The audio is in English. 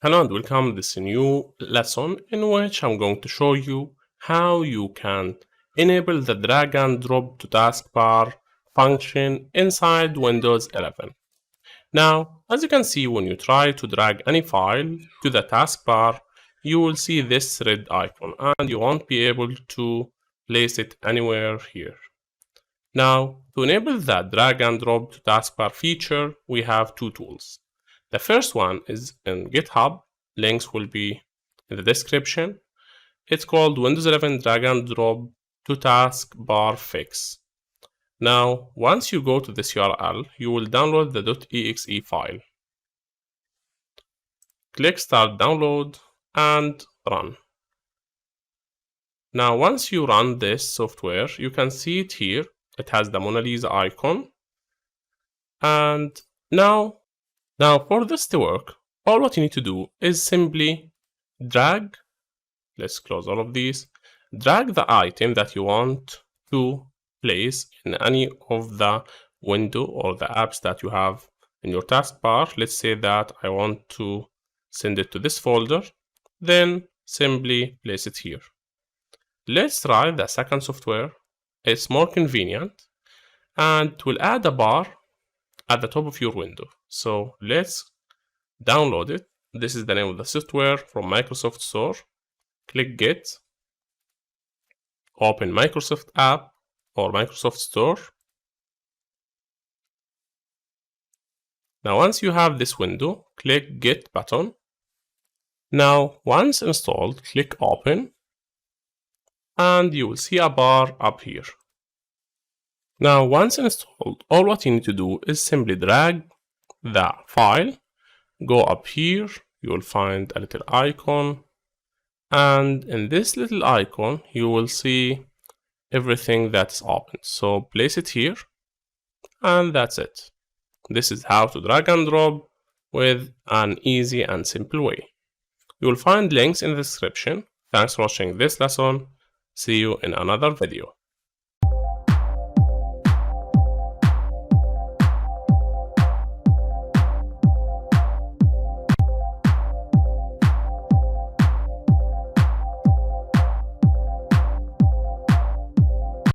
Hello and welcome to this new lesson in which I'm going to show you how you can enable the drag and drop to taskbar function inside Windows 11. Now, as you can see, when you try to drag any file to the taskbar, you will see this red icon and you won't be able to place it anywhere here. Now, to enable the drag and drop to taskbar feature, we have two tools. The first one is in GitHub. Links will be in the description. It's called Windows 11 Drag and Drop to Taskbar Fix. Now, once you go to this URL, you will download the .exe file. Click Start Download and run. Now, once you run this software, you can see it here. It has the Mona Lisa icon. And now for this to work, all what you need to do is simply drag, let's close all of these, drag the item that you want to place in any of the window or the apps that you have in your taskbar. Let's say that I want to send it to this folder, then simply place it here. Let's try the second software. It's more convenient and it will add a bar at the top of your window. So let's download it. This is the name of the software from Microsoft Store. Click Get, open Microsoft app or Microsoft Store. Now once you have this window, click Get button. Now once installed, click Open and you will see a bar up here. Now once installed, all what you need to do is simply drag the file, go up here, you will find a little icon, and in this little icon you will see everything that's open. So place it here and that's it. This is how to drag and drop with an easy and simple way. You will find links in the description. Thanks for watching this lesson. See you in another video.